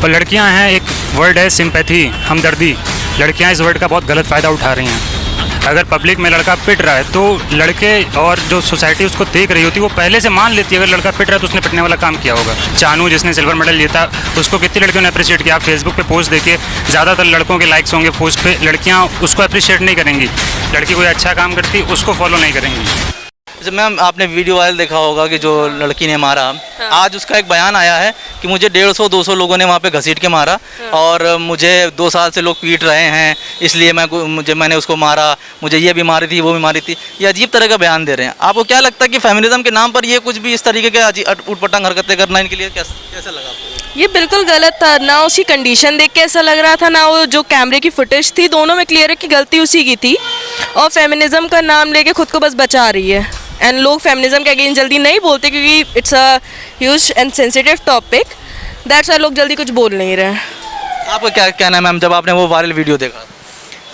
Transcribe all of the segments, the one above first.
और लड़कियां हैं, एक वर्ड है सिंपैथी, हमदर्दी। लड़कियां इस वर्ड का बहुत गलत फ़ायदा उठा रही हैं। अगर पब्लिक में लड़का पिट रहा है तो लड़के और जो सोसाइटी उसको देख रही होती है वो पहले से मान लेती है अगर लड़का पिट रहा है तो उसने पिटने वाला काम किया होगा। चानू जिसने सिल्वर मेडल जीता उसको कितनी लड़कियों ने अप्रिशिएट किया। आप फेसबुक पे पोस्ट देखिए, ज़्यादातर लड़कों के लाइक्स होंगे पोस्ट पे, लड़कियाँ उसको अप्रिशिएट नहीं करेंगी। लड़की कोई अच्छा काम करती उसको फॉलो नहीं करेंगी। जैसे मैम आपने वीडियो वायरल देखा होगा कि जो लड़की ने मारा, हाँ। आज उसका एक बयान आया है कि मुझे 150-200 लोगों ने वहाँ पे घसीट के मारा और मुझे 2 साल से लोग पीट रहे हैं, इसलिए मैंने उसको मारा, मुझे ये भी मारी थी वो भी मारी थी। ये अजीब तरह का बयान दे रहे हैं। आपको क्या लगता है कि फेमिनिज्म के नाम पर ये कुछ भी इस तरीके के उटपटांग हरकतें करना इनके लिए कैसा लगा आपको? ये बिल्कुल गलत था। ना उसकी कंडीशन देख के ऐसा लग रहा था, ना वो जो कैमरे की फुटेज थी, दोनों में क्लियर है कि गलती उसी की थी। और फेमिनिज्म का नाम लेके खुद को बस बचा रही है। एंड लोग फेमिनिज्म के अगेंस्ट जल्दी नहीं बोलते क्योंकि it's a huge and sensitive topic, that's why लोग जल्दी कुछ बोल नहीं रहे हैं। आपका क्या कहना है मैम जब आपने वो वायरल वीडियो देखा?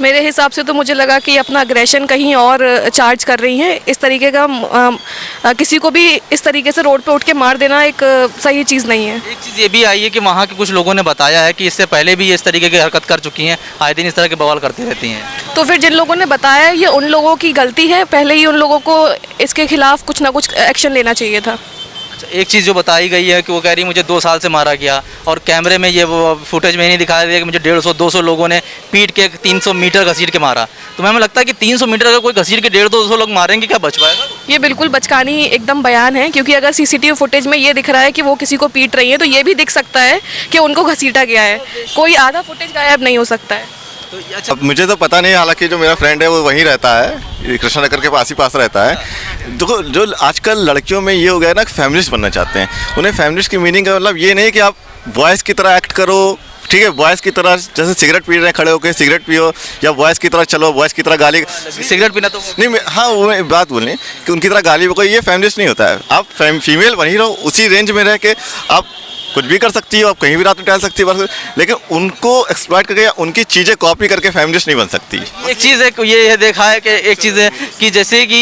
मेरे हिसाब से तो मुझे लगा कि अपना अग्रेशन कहीं और चार्ज कर रही हैं। इस तरीके का किसी को भी इस तरीके से रोड पे उठ के मार देना एक सही चीज़ नहीं है। एक चीज़ ये भी आई है कि वहाँ के कुछ लोगों ने बताया है कि इससे पहले भी इस तरीके की हरकत कर चुकी हैं, आए दिन इस तरह के बवाल करती रहती हैं। तो फिर जिन लोगों ने बताया ये उन लोगों की गलती है, पहले ही उन लोगों को इसके खिलाफ कुछ ना कुछ एक्शन लेना चाहिए था। एक चीज़ जो बताई गई है कि वो कह रही मुझे 2 साल से मारा गया और कैमरे में ये वो फुटेज में नहीं दिखाया गया कि मुझे 150-200 लोगों ने पीट के 300 मीटर घसीट के मारा। तो मैम लगता है कि 300 मीटर अगर कोई घसीट के 150-200 लोग मारेंगे क्या बच पाएगा? ये बिल्कुल बचकानी एकदम बयान है, क्योंकि अगर सीसीटीवी फुटेज में ये दिख रहा है कि वो किसी को पीट रही है तो ये भी दिख सकता है कि उनको घसीटा गया है। कोई आधा फुटेज गायब नहीं हो सकता है। तो अच्छा, अब मुझे तो पता नहीं, हालांकि जो मेरा फ्रेंड है वो वहीं रहता है, कृष्णा नगर के पास रहता है। देखो जो आजकल लड़कियों में ये हो गया है ना, फेमिनिस्ट बनना चाहते हैं। उन्हें फेमिनिस्ट की मीनिंग का मतलब ये नहीं कि आप बॉयज़ की तरह एक्ट करो, ठीक है, बॉयज़ की तरह जैसे सिगरेट पी रहे हैं खड़े होकर सिगरेट पियो, या बॉयज़ की तरह चलो, बॉयज़ की तरह गाली सिगरेट पीना तो नहीं। हाँ वो मैं बात बोलनी कि उनकी तरह गाली कोई, ये फेमिनिस्ट नहीं होता है। आप फीमेल बन ही रहो, उसी रेंज में रह के आप कुछ भी कर सकती हो, आप कहीं भी रात में टहल सकती है, लेकिन उनको एक्सप्लॉइट करके या उनकी चीज़ें कॉपी करके फेमिनिस्ट नहीं बन सकती। एक चीज़ है ये देखा है कि एक चीज़ है कि जैसे कि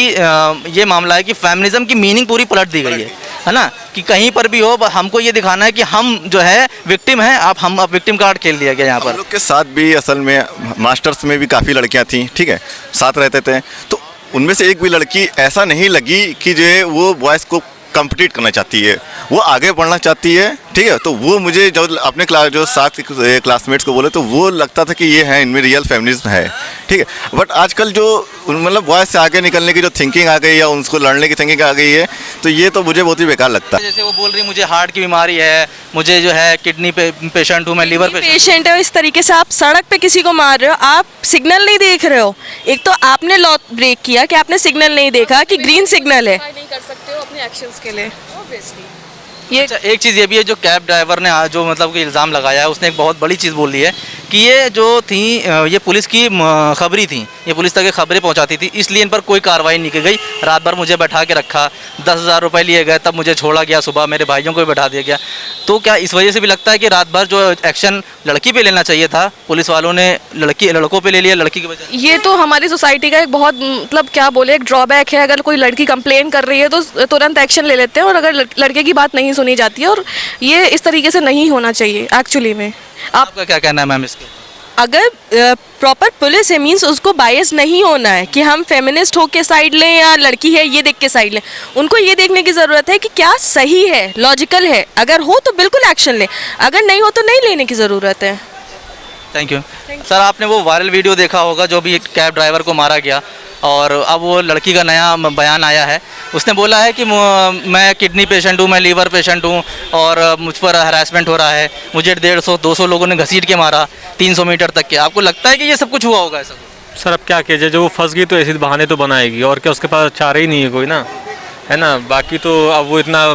ये मामला है कि फेमिनिज्म की मीनिंग पूरी पलट दी गई है ना, कि कहीं पर भी हो हमको ये दिखाना है कि हम जो है विक्टिम हैं, हम विक्टिम कार्ड खेल दिया गया यहाँ पर। हम लोग के साथ भी असल में मास्टर्स में भी काफ़ी लड़कियाँ थी, ठीक है, साथ रहते थे, तो उनमें से एक भी लड़की ऐसा नहीं लगी कि जो है वो बॉयज़ को कम्पिटिट करना चाहती है, वो आगे बढ़ना चाहती है, ठीक है। तो वो मुझे जो अपने जो साथ क्लासमेट्स को बोले तो वो लगता था कि ये है, इनमें रियल फेमिनिज्म है, ठीक है। बट आजकल जो मतलब बॉयज़ से आगे निकलने की जो थिंकिंग आ गई या उनको लड़ने की थिंकिंग आ गई है, तो ये तो मुझे बहुत ही बेकार लगता है। जैसे वो बोल रही मुझे हार्ट की बीमारी है, मुझे जो है किडनी पेशेंट हूँ, मैं लीवर पेशेंट है, इस तरीके से आप सड़क पे किसी को मार रहे हो, आप सिग्नल नहीं देख रहे हो। एक तो आपने लॉ ब्रेक किया कि आपने सिग्नल नहीं देखा कि ग्रीन सिग्नल है। नहीं कर सकते हो अपने एक्शंस के लिए। ये एक चीज़ ये भी है जो कैब ड्राइवर ने जो मतलब कि इल्ज़ाम लगाया है, उसने एक बहुत बड़ी चीज़ बोल दी है कि ये जो थी ये पुलिस की खबरी थी, ये पुलिस तक खबरें पहुंचाती थी, इसलिए इन पर कोई कार्रवाई नहीं की गई। रात भर मुझे बैठा के रखा, 10,000 रुपये लिए गए, तब मुझे छोड़ा गया, सुबह मेरे भाइयों को भी बैठा दिया गया। तो क्या इस वजह से भी लगता है कि रात भर जो एक्शन लड़की पे लेना चाहिए था, पुलिस वालों ने लड़कों पे ले लिया, लड़की की वजह? ये तो हमारी सोसाइटी का एक बहुत मतलब क्या बोले एक ड्रॉबैक है। अगर कोई लड़की कंप्लेन कर रही है तो तुरंत एक्शन ले लेते हैं, और अगर लड़के की बात नहीं सुनी जाती है, और ये इस तरीके से नहीं होना चाहिए एक्चुअली में। आपका क्या कहना है मैम इसके? अगर प्रॉपर पुलिस है मीन्स उसको बायस नहीं होना है कि हम फेमिनिस्ट हो के साइड लें या लड़की है ये देख के साइड लें। उनको ये देखने की ज़रूरत है कि क्या सही है, लॉजिकल है। अगर हो तो बिल्कुल एक्शन लें, अगर नहीं हो तो नहीं लेने की ज़रूरत है। Thank you sir. आपने वो वायरल वीडियो देखा होगा जो भी कैब ड्राइवर को मारा गया, और अब वो लड़की का नया बयान आया है। उसने बोला है कि मैं किडनी पेशेंट हूँ, मैं लीवर पेशेंट हूँ, और मुझ पर हरासमेंट हो रहा है, मुझे 150-200 लोगों ने घसीट के मारा 300 मीटर तक के। आपको लगता है कि ये सब कुछ हुआ होगा ऐसा? सर अब क्या कीजिए, जब वो फंस गई तो ऐसे बहाने तो बनाएगी, और क्या उसके पास चारा ही नहीं है कोई ना, है ना। बाकी तो अब वो इतना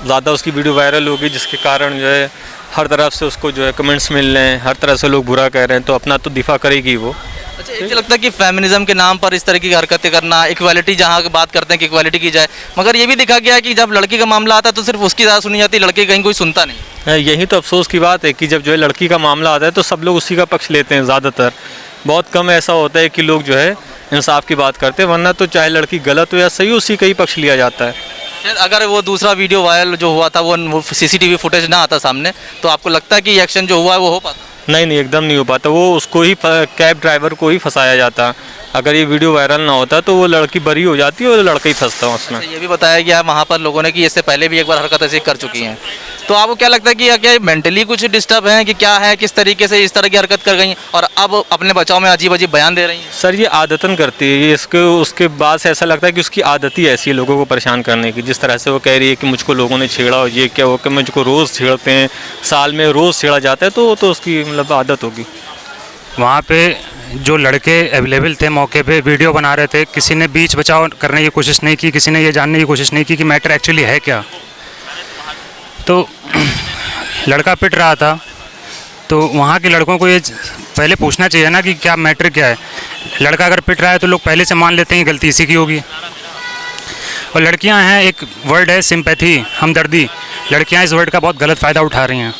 ज़्यादा उसकी वीडियो वायरल होगी जिसके कारण जो है हर तरफ से उसको जो है कमेंट्स मिल रहे हैं, हर तरह से लोग बुरा कह रहे हैं, तो अपना तो दिफा करेगी वो। अच्छा, एक लगता है कि फेमिनिज्म के नाम पर इस तरह की हरकतें करना, इक्वालिटी जहाँ बात करते हैं कि इक्वालिटी की जाए, मगर ये भी देखा गया है कि जब लड़की का मामला आता है तो सिर्फ उसकी ज़्यादा सुनी जाती है, लड़के कहीं कोई सुनता नहीं। यही तो अफसोस की बात है कि जब जो है लड़की का मामला आता है तो सब लोग उसी का पक्ष लेते हैं ज़्यादातर। बहुत कम ऐसा होता है कि लोग जो है इंसाफ की बात करते हैं, वरना तो चाहे लड़की गलत हो या सही, उसी का ही पक्ष लिया जाता है। फिर अगर वो दूसरा वीडियो वायरल जो हुआ था वो सीसीटीवी फुटेज ना आता सामने, तो आपको लगता है कि ये एक्शन जो हुआ है वो हो पाता? नहीं नहीं, एकदम नहीं हो पाता। वो उसको ही कैब ड्राइवर को ही फंसाया जाता। अगर ये वीडियो वायरल ना होता तो वो लड़की बरी हो जाती और लड़का ही फंसता उसमें। ये भी बताया गया वहाँ पर लोगों ने कि इससे पहले भी एक बार हरकत ऐसी कर चुकी हैं। तो आपको क्या लगता है कि क्या मेंटली कुछ डिस्टर्ब है कि क्या है, किस तरीके से इस तरह की हरकत कर गई और अब अपने बचाव में अजीब अजीब बयान दे रही हैं? सर ये आदतन करती है, ये इसके उसके बाद से ऐसा लगता है कि उसकी आदत ही ऐसी है लोगों को परेशान करने की। जिस तरह से वो कह रही है कि मुझको लोगों ने छेड़ा और ये क्या हो कि मुझको रोज़ छेड़ते हैं, साल में रोज़ छेड़ा जाता है, तो वो तो उसकी मतलब आदत होगी। वहाँ पे जो लड़के अवेलेबल थे मौके पे वीडियो बना रहे थे, किसी ने बीच बचाव करने की कोशिश नहीं की, किसी ने ये जानने की कोशिश नहीं की कि मैटर एक्चुअली है क्या। तो लड़का पिट रहा था, तो वहाँ के लड़कों को ये पहले पूछना चाहिए ना कि क्या मैटर क्या है। लड़का अगर पिट रहा है तो लोग पहले से मान लेते हैं कि गलती इसी की होगी। और लड़कियाँ हैं, एक वर्ड है सिंपैथी, हमदर्दी, लड़कियाँ इस वर्ड का बहुत गलत फ़ायदा उठा रही हैं।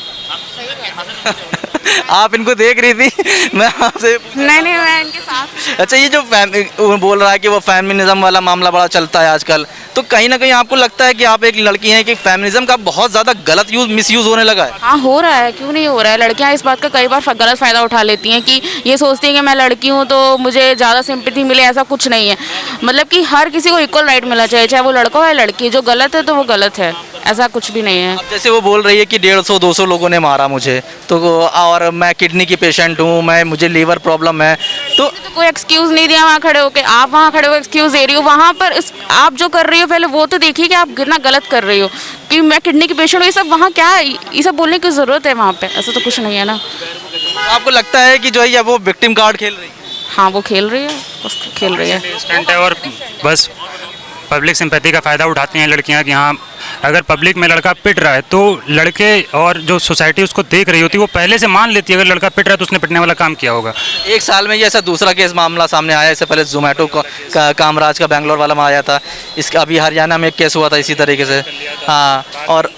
आप इनको देख रही थी, मैं आपसे नहीं मैं इनके साथ। अच्छा, ये जो वो बोल रहा है कि वो फेमिनिज्म वाला मामला बड़ा चलता है आजकल, तो कहीं ना कहीं आपको लगता है कि आप एक लड़की हैं कि फेमिनिज्म का बहुत ज़्यादा गलत मिसयूज़ होने लगा है? हाँ हो रहा है, क्यों नहीं हो रहा है। लड़कियां इस बात का कई बार गलत फ़ायदा उठा लेती हैं कि ये सोचती हैं कि मैं लड़की हूँ तो मुझे ज़्यादा सिंपैथी मिले। ऐसा कुछ नहीं है, मतलब कि हर किसी को इक्वल राइट मिलना चाहिए, चाहे वो लड़का हो या लड़की। जो गलत है तो वो गलत है, ऐसा कुछ भी नहीं है। अब जैसे वो बोल रही है कि 150-200 लोगों ने मारा मुझे, तो और मैं किडनी की पेशेंट हूँ, मुझे लीवर प्रॉब्लम है, तो कोई एक्सक्यूज़ नहीं दिया वहाँ खड़े होके। आप वहाँ खड़े हो एक्सक्यूज़ दे रही हो, वहाँ पर आप जो कर रही हो पहले वो तो देखिए कि आप कितना गलत कर रही हो कि मैं किडनी की पेशेंट हूँ। ये सब वहाँ क्या है, ये सब बोलने की ज़रूरत है वहाँ पे? ऐसा तो कुछ नहीं है ना। आपको लगता है कि जो है वो विक्टिम कार्ड खेल रही है? हाँ वो खेल रही है, बस खेल रही है। स्टंट है और बस पब्लिक सिंपैथी का फ़ायदा उठाती हैं लड़कियां कि हाँ, अगर पब्लिक में लड़का पिट रहा है तो लड़के और जो सोसाइटी उसको देख रही होती है वो पहले से मान लेती है अगर लड़का पिट रहा है तो उसने पिटने वाला काम किया होगा। एक साल में ये ऐसा दूसरा केस मामला सामने आया, इससे पहले जोमेटो का कामराज का बेंगलोर वाला में आया था, इसका अभी हरियाणा में एक केस हुआ था इसी तरीके से। हाँ, और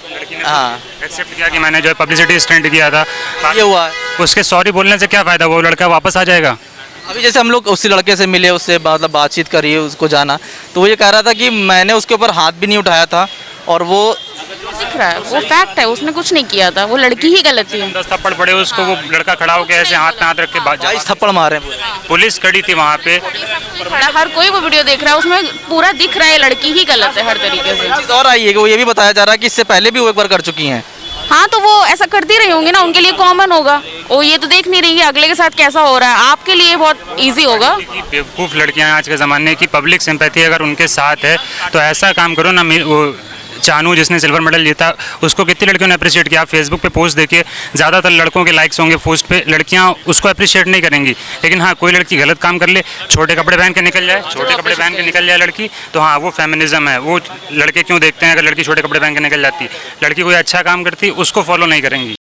हाँ एक्सेप्ट किया कि मैंने जो है पब्लिसिटी स्टंट किया था, ये हुआ है। उसके सॉरी बोलने से क्या फ़ायदा, वो लड़का वापस आ जाएगा। अभी जैसे हम लोग उसी लड़के से मिले, उससे मतलब बातचीत करी, उसको जाना, तो वो ये कह रहा था कि मैंने उसके ऊपर हाथ भी नहीं उठाया था और वो दिख रहा है, वो फैक्ट है, उसने कुछ नहीं किया था, वो लड़की ही गलत थी। 10 थप्पड़ पड़े उसको, वो लड़का खड़ा होकर ऐसे हाथ में हाथ रख के बात, 22 थप्पड़ मारे। पुलिस खड़ी थी वहाँ पे। खड़ा हर कोई वो वीडियो देख रहा है, उसमें पूरा दिख रहा है लड़की ही गलत है हर तरीके से। चीज़ और आई है कि वो ये भी बताया जा रहा है कि इससे पहले भी वो एक बार कर चुकी हैं। हाँ तो वो ऐसा करती रही होंगी ना, उनके लिए कॉमन होगा। वो ये तो देख नहीं रही है अगले के साथ कैसा हो रहा है, आपके लिए बहुत इजी होगा। बेवकूफ़ लड़कियां हैं आज के ज़माने की, पब्लिक सिंपैथी अगर उनके साथ है तो ऐसा काम करो ना। वो चानू जिसने सिल्वर मेडल जीता, उसको कितनी लड़कियों ने अप्रिशिएट किया। आप फेसबुक पे पोस्ट देखिए, ज़्यादातर लड़कों के लाइक्स होंगे पोस्ट पे, लड़कियां उसको अप्रिशिएट नहीं करेंगी। लेकिन हाँ, कोई लड़की गलत काम कर ले, छोटे कपड़े पहन के निकल जाए, छोटे कपड़े पहन के निकल जाए लड़की, तो हाँ वो फेमिनिज्म है। वो लड़के क्यों देखते हैं अगर लड़की छोटे कपड़े पहन के निकल जाती, लड़की कोई अच्छा काम करती उसको फॉलो नहीं करेंगी।